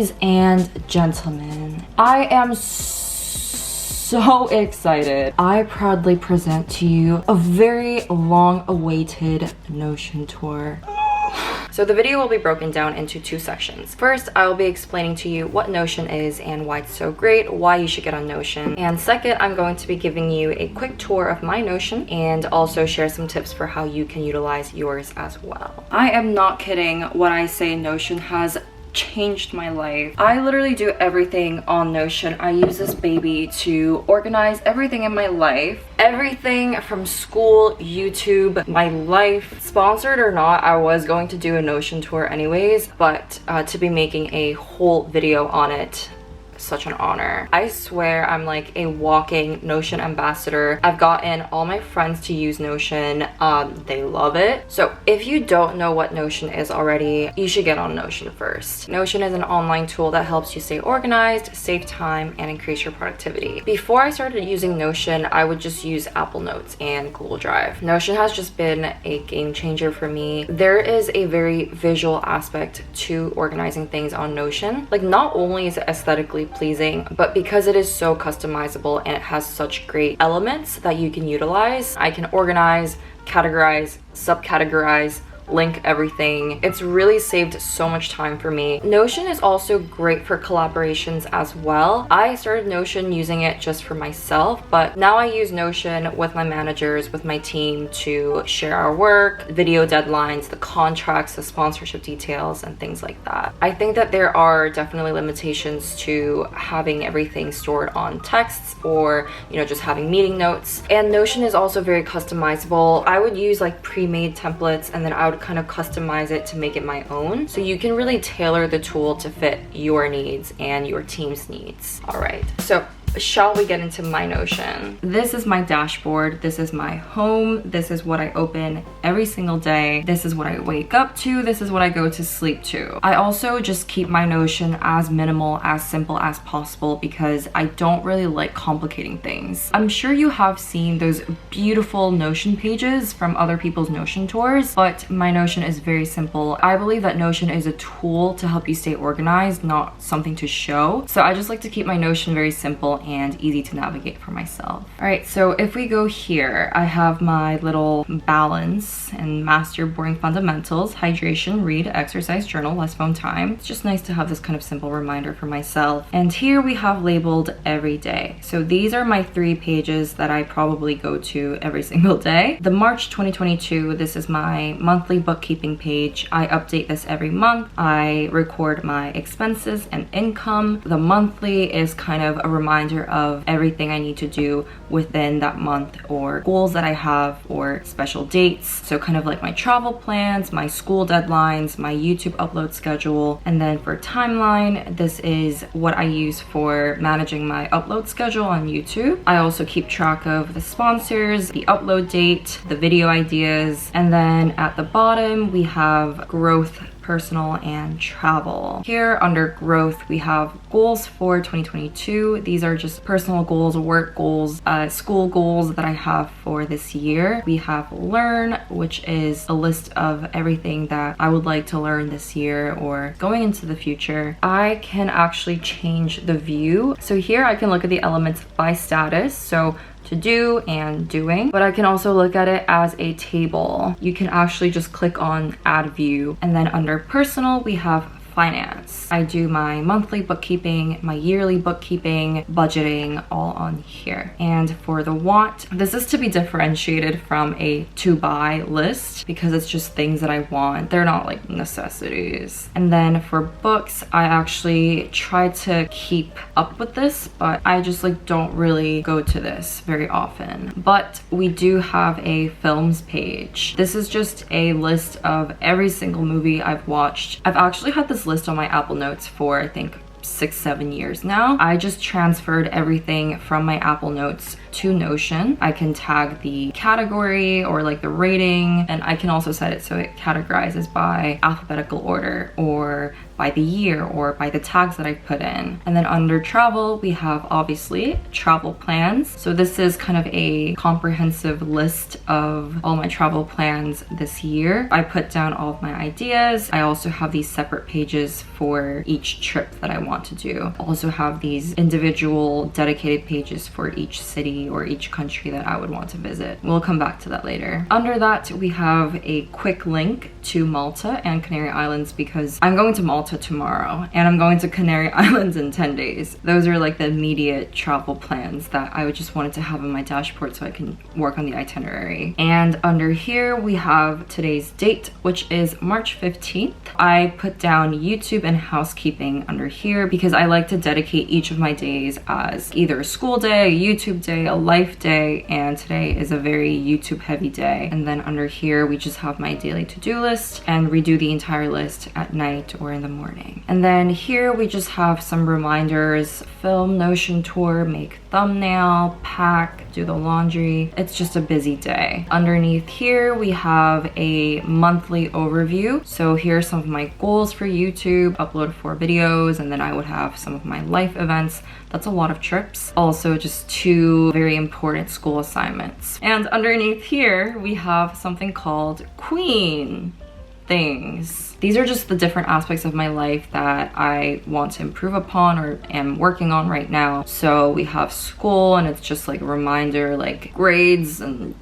Ladies and gentlemen, I am so excited. I proudly present to you a very long-awaited Notion tour. So the video will be broken down into two sections. First, I will be explaining to you what Notion is and why it's so great, why you should get on Notion. And second, I'm going to be giving you a quick tour of my Notion and also share some tips for how you can utilize yours as well. I am not kidding when I say Notion has changed my life. I literally do everything on Notion. I use this baby to organize everything in my life. Everything from school, YouTube, my life. Sponsored or not, I was going to do a Notion tour anyways, but to be making a whole video on it, such an honor. I swear I'm like a walking Notion ambassador. I've gotten all my friends to use Notion. They love it. So if you don't know what Notion is already, you should get on Notion first. Notion is an online tool that helps you stay organized, save time, and increase your productivity. Before I started using Notion, I would just use Apple Notes and Google Drive. Notion has just been a game changer for me. There is a very visual aspect to organizing things on Notion. Like, not only is it aesthetically pleasing, but because it is so customizable and it has such great elements that you can utilize, I can organize, categorize, subcategorize, link everything. It's really saved so much time for me. Notion is also great for collaborations as well. I started Notion using it just for myself, but now I use Notion with my managers, with my team, to share our work, video deadlines, the contracts, the sponsorship details, and things like that. I think that there are definitely limitations to having everything stored on texts or, you know, just having meeting notes. And Notion is also very customizable. I would use like pre-made templates, and then I would kind of customize it to make it my own, so you can really tailor the tool to fit your needs and your team's needs. All right, so shall we get into my Notion? This is my dashboard. This is my home. This is what I open every single day. This is what I wake up to. This is what I go to sleep to. I also just keep my Notion as minimal, as simple as possible, because I don't really like complicating things. I'm sure you have seen those beautiful Notion pages from other people's Notion tours, but my Notion is very simple. I believe that Notion is a tool to help you stay organized, not something to show. So I just like to keep my Notion very simple and easy to navigate for myself. All right, so if we go here, I have my little balance and master boring fundamentals, hydration, read, exercise, journal, less phone time. It's just nice to have this kind of simple reminder for myself. And here we have labeled every day. So these are my 3 pages that I probably go to every single day. The March 2022, this is my monthly bookkeeping page. I update this every month. I record my expenses and income. The monthly is kind of a reminder of everything I need to do within that month, or goals that I have, or special dates. So kind of like my travel plans, my school deadlines, my YouTube upload schedule. And then for timeline, this is what I use for managing my upload schedule on YouTube. I also keep track of the sponsors, the upload date, the video ideas. And then at the bottom, we have growth, personal, and travel. Here under growth, we have goals for 2022. These are just personal goals, work goals, school goals that I have for this year. We have learn, which is a list of everything that I would like to learn this year or going into the future. I can actually change the view. So here I can look at the elements by status. So to do and doing, but I can also look at it as a table. You can actually just click on add view, and then under personal we have finance. I do my monthly bookkeeping, my yearly bookkeeping, budgeting, all on here. And for the want, this is to be differentiated from a to buy list because it's just things that I want. They're not like necessities. And then for books, I actually try to keep up with this, but I just like don't really go to this very often. But we do have a films page. This is just a list of every single movie I've watched. I've actually had this list on my Apple Notes for I think 6-7 years now. I just transferred everything from my Apple Notes to Notion. I can tag the category or like the rating, and I can also set it so it categorizes by alphabetical order or by the year or by the tags that I've put in. And then under travel, we have obviously travel plans. So this is kind of a comprehensive list of all my travel plans this year. I put down all of my ideas. I also have these separate pages for each trip that I want to do. I also have these individual dedicated pages for each city or each country that I would want to visit. We'll come back to that later. Under that, we have a quick link to Malta and Canary Islands because I'm going to Malta tomorrow and I'm going to Canary Islands in 10 days. Those are like the immediate travel plans that I just wanted to have on my dashboard so I can work on the itinerary. And under here, we have today's date, which is March 15th. I put down YouTube and housekeeping under here because I like to dedicate each of my days as either a school day, a YouTube day, a life day, and today is a very YouTube heavy day. And then under here, we just have my daily to-do list and redo the entire list at night or in the morning. And then here we just have some reminders: film, Notion tour, make thumbnail, pack, do the laundry. It's just a busy day. Underneath here we have a monthly overview. So here are some of my goals for YouTube: upload 4 videos, and then I would have some of my life events. That's a lot of trips. Also just 2 very important school assignments. And underneath here we have something called Queen things. These are just the different aspects of my life that I want to improve upon or am working on right now. So we have school, and it's just like a reminder, like grades and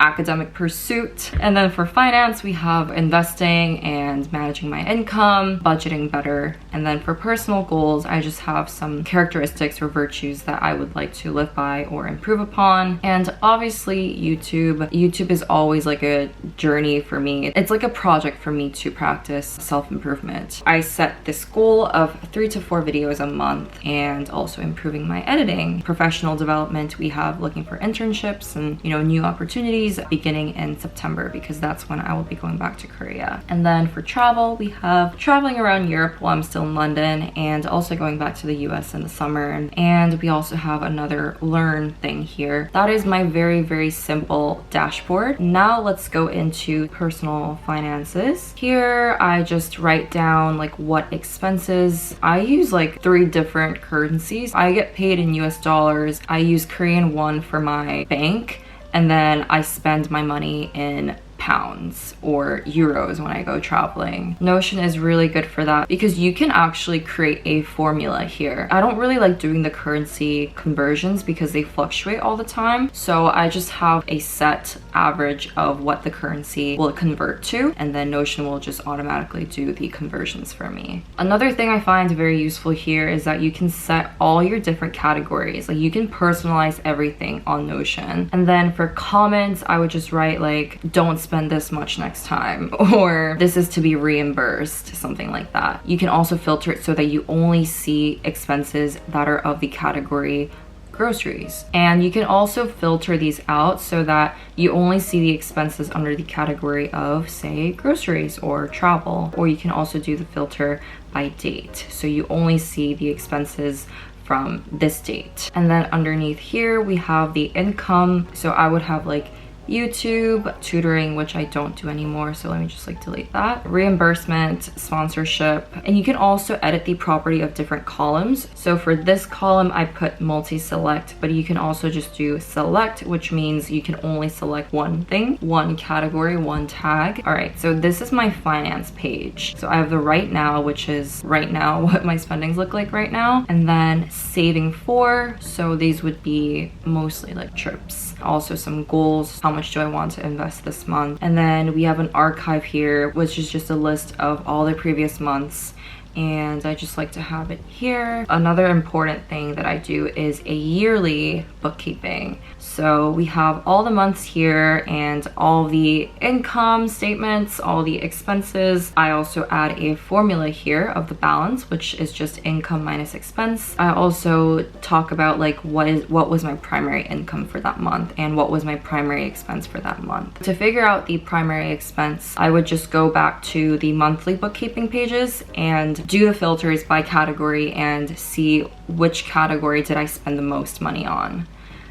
academic pursuit. And then for finance, we have investing and managing my income, budgeting better. And then for personal goals, I just have some characteristics or virtues that I would like to live by or improve upon. And obviously YouTube. YouTube is always like a journey for me. It's like a project for me to practice self-improvement. I set this goal of 3 to 4 videos a month and also improving my editing. Professional development, we have looking for internships and, new opportunities beginning in September because that's when I will be going back to Korea. And then for travel, we have traveling around Europe while I'm still in London and also going back to the US in the summer. And we also have another learn thing here. That is my very, very simple dashboard. Now let's go into personal finances. Here, I just write down like what expenses. I use like 3 different currencies. I get paid in US dollars. I use Korean won for my bank. And then I spend my money in pounds or euros when I go traveling. Notion is really good for that because you can actually create a formula here. I don't really like doing the currency conversions because they fluctuate all the time. So I just have a set average of what the currency will convert to, and then Notion will just automatically do the conversions for me. Another thing I find very useful here is that you can set all your different categories. Like you can personalize everything on Notion. And then for comments, I would just write like, don't spend this much next time, or this is to be reimbursed, something like that. You can also filter it so that you only see expenses that are of the category groceries. And you can also filter these out so that you only see the expenses under the category of, say, groceries or travel. Or you can also do the filter by date. So you only see the expenses from this date. And then underneath here, we have the income. So I would have like YouTube, tutoring, which I don't do anymore, so let me just like delete that. Reimbursement, sponsorship, and you can also edit the property of different columns. So for this column, I put multi-select, but you can also just do select, which means you can only select one thing, one category, one tag. All right, so this is my finance page. So I have the right now, which is right now what my spendings look like right now, and then saving for, so these would be mostly like trips. Also some goals, how much do I want to invest this month? And then we have an archive here, which is just a list of all the previous months, and I just like to have it here. Another important thing that I do is a yearly bookkeeping. So we have all the months here and all the income statements, all the expenses. I also add a formula here of the balance, which is just income minus expense. I also talk about like what was my primary income for that month and what was my primary expense for that month. To figure out the primary expense, I would just go back to the monthly bookkeeping pages and do the filters by category and see which category did I spend the most money on.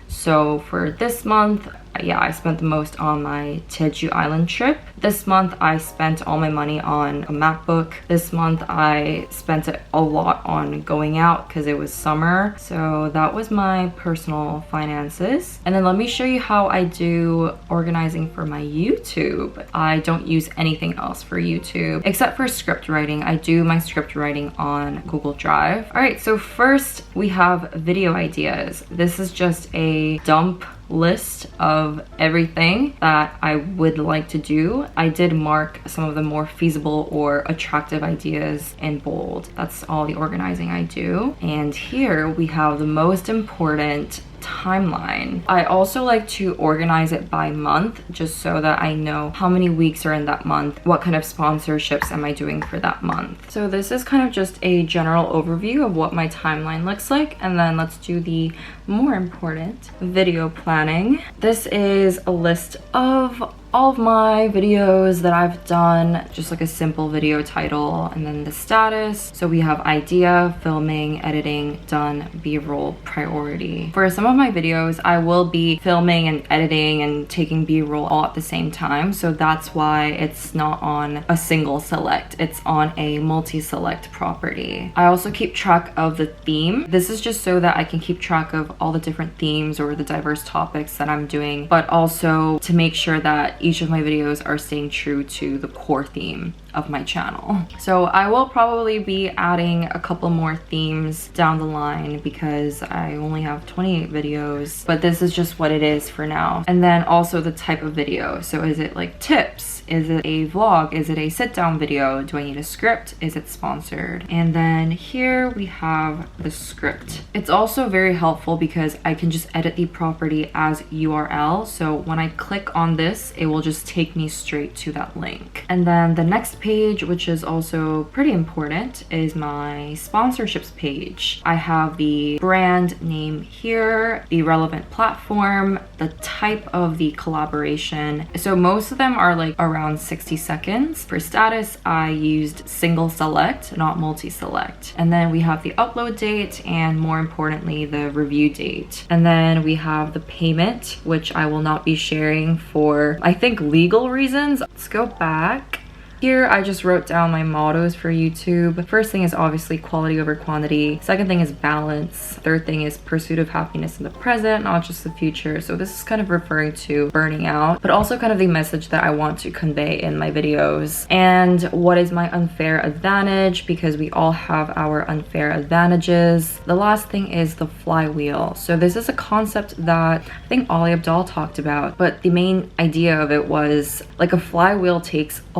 So for this month, yeah, I spent the most on my Jeju Island trip. This month I spent all my money on a MacBook. This month I spent a lot on going out because it was summer. So that was my personal finances. And then let me show you how I do organizing for my YouTube. I don't use anything else for YouTube except for script writing. I do my script writing on Google Drive. All right, so first we have video ideas. This is just a dump list of everything that I would like to do. I did mark some of the more feasible or attractive ideas in bold. That's all the organizing I do. And here we have the most important timeline. I also like to organize it by month just so that I know how many weeks are in that month, what kind of sponsorships am I doing for that month. So this is kind of just a general overview of what my timeline looks like, and then let's do the more important video planning. This is a list of all of my videos that I've done, just like a simple video title, and then the status. So we have idea, filming, editing, done, B-roll, priority. For some of my videos, I will be filming and editing and taking B-roll all at the same time. So that's why it's not on a single select, it's on a multi-select property. I also keep track of the theme. This is just so that I can keep track of all the different themes or the diverse topics that I'm doing, but also to make sure that each of my videos are staying true to the core theme of my channel. So I will probably be adding a couple more themes down the line because I only have 28 videos, but this is just what it is for now. And then also the type of video. So is it like tips? Is it a vlog? Is it a sit down video? Do I need a script? Is it sponsored? And then here we have the script. It's also very helpful because I can just edit the property as URL. So when I click on this, it will just take me straight to that link. And then the next page, which is also pretty important, is my sponsorships page. I have the brand name here, the relevant platform, the type of the collaboration. So most of them are like around 60 seconds. For status, I used single select, not multi-select. And then we have the upload date and more importantly, the review date. And then we have the payment, which I will not be sharing for, I think, legal reasons. Let's go back. Here, I just wrote down my mottos for YouTube. First thing is obviously quality over quantity. Second thing is balance. Third thing is pursuit of happiness in the present, not just the future. So this is kind of referring to burning out, but also kind of the message that I want to convey in my videos. And what is my unfair advantage? Because we all have our unfair advantages. The last thing is the flywheel. So this is a concept that I think Ali Abdaal talked about, but the main idea of it was like a flywheel takes a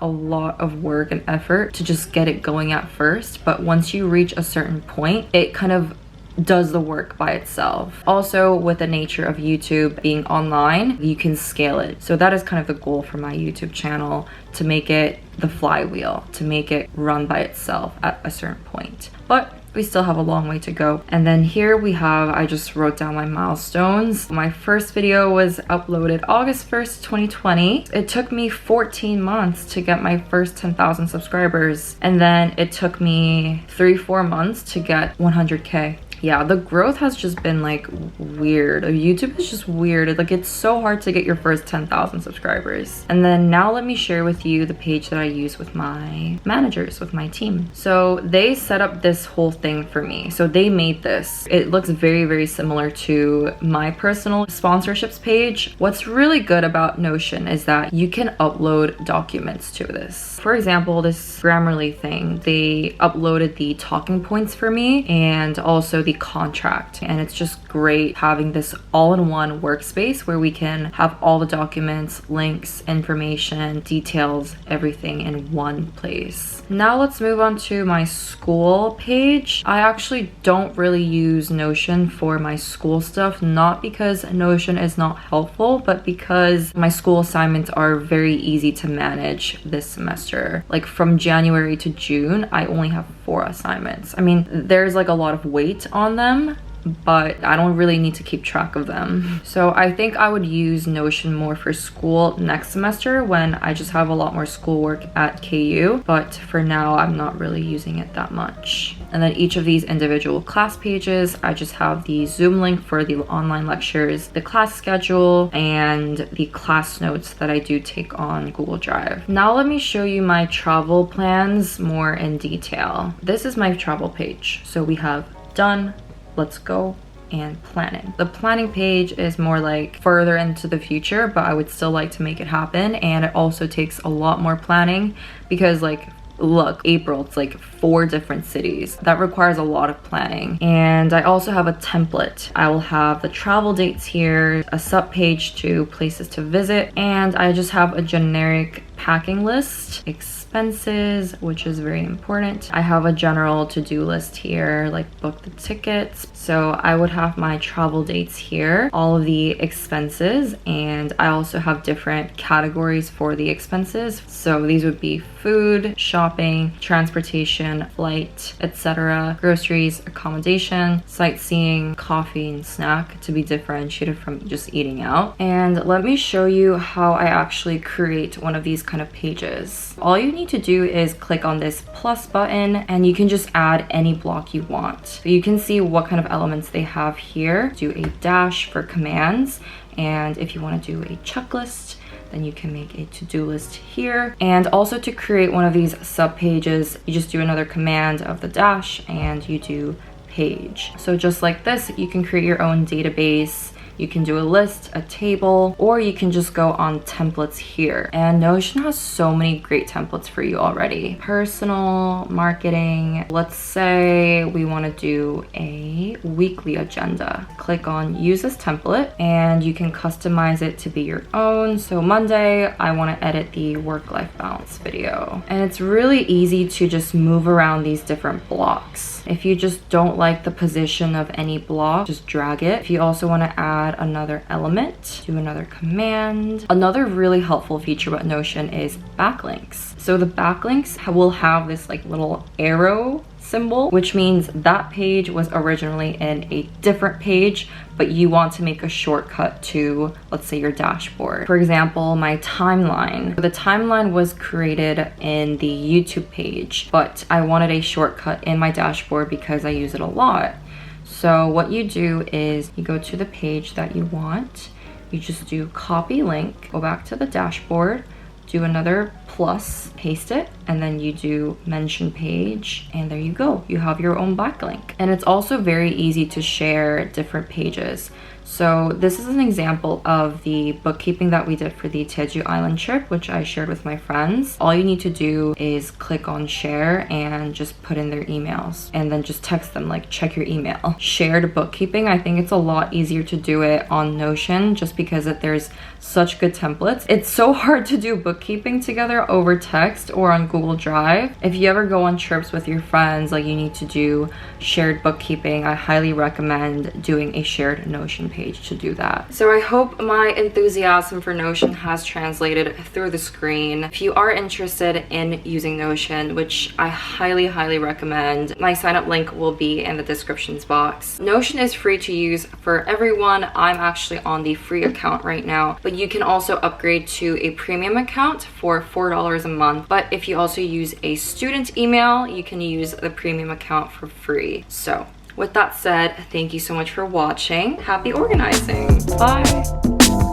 lot of work and effort to just get it going at first, but once you reach a certain point, it kind of does the work by itself. Also, with the nature of YouTube being online, you can scale it. So that is kind of the goal for my YouTube channel, to make it the flywheel, to make it run by itself at a certain point. But we still have a long way to go. And then here we have, I just wrote down my milestones. My first video was uploaded August 1st, 2020. It took me 14 months to get my first 10,000 subscribers. And then it took me 3-4 months to get 100K. Yeah, the growth has just been like weird. YouTube is just weird. It's so hard to get your first 10,000 subscribers. And then now let me share with you the page that I use with my managers, with my team. So they set up this whole thing for me. So they made this. It looks very, very similar to my personal sponsorships page. What's really good about Notion is that you can upload documents to this. For example, this Grammarly thing, they uploaded the talking points for me and also the contract, and it's just great having this all-in-one workspace where we can have all the documents, links, information, details, everything in one place. Now let's move on to my school page. I actually don't really use Notion for my school stuff, not because Notion is not helpful, but because my school assignments are very easy to manage this semester. Like from January to June, I only have 4 assignments. I mean, there's like a lot of weight on them, but I don't really need to keep track of them. So I think I would use Notion more for school next semester when I just have a lot more schoolwork at KU, but for now I'm not really using it that much. And then each of these individual class pages, I just have the Zoom link for the online lectures, the class schedule, and the class notes that I do take on Google Drive. Now let me show you my travel plans more in detail. This is my travel page. So we have done, let's go, and planning. The planning page is more like further into the future, but I would still like to make it happen. And it also takes a lot more planning because like, look, April, it's like 4 different cities. That requires a lot of planning. And I also have a template. I will have the travel dates here, a sub page to places to visit, and I just have a generic packing list, expenses, which is very important. I have a general to-do list here, like book the tickets. So I would have my travel dates here, all of the expenses, and I also have different categories for the expenses. So these would be food, shopping, transportation, flight, etc., groceries, accommodation, sightseeing, coffee, and snack, to be differentiated from just eating out. And let me show you how I actually create one of these kind of pages. All you need to do is click on this plus button and you can just add any block you want. So you can see what kind of elements they have here. Do a dash for commands, and if you want to do a checklist, then you can make a to-do list here. And also to create one of these sub pages, you just do another command of the dash and you do page. So just like this, you can create your own database. You can do a list, a table, or you can just go on templates here. And Notion has so many great templates for you already. Personal, marketing. Let's say we want to do a weekly agenda. Click on use this template and you can customize it to be your own. So Monday, I want to edit the work-life balance video. And it's really easy to just move around these different blocks. If you just don't like the position of any block, just drag it. If you also want to add another element, do another command. Another really helpful feature about Notion is backlinks. So the backlinks will have this like little arrow symbol, which means that page was originally in a different page, but you want to make a shortcut to, let's say, your dashboard. For example, my timeline. The timeline was created in the YouTube page, but I wanted a shortcut in my dashboard because I use it a lot. So what you do is you go to the page that you want, you just do copy link, go back to the dashboard, do another plus, paste it, and then you do mention page, and there you go. You have your own backlink. And it's also very easy to share different pages. So this is an example of the bookkeeping that we did for the Jeju Island trip, which I shared with my friends. All you need to do is click on share and just put in their emails and then just text them like, check your email. Shared bookkeeping, I think it's a lot easier to do it on Notion just because there's such good templates. It's so hard to do bookkeeping together over text or on Google Drive. If you ever go on trips with your friends, like you need to do shared bookkeeping, I highly recommend doing a shared Notion page to do that. So I hope my enthusiasm for Notion has translated through the screen. If you are interested in using Notion, which I highly recommend, my sign up link will be in the descriptions box. Notion is free to use for everyone. I'm actually on the free account right now, but you can also upgrade to a premium account for $4 a month. But if you also use a student email, you can use the premium account for free. So with that said, thank you so much for watching. Happy organizing. Bye.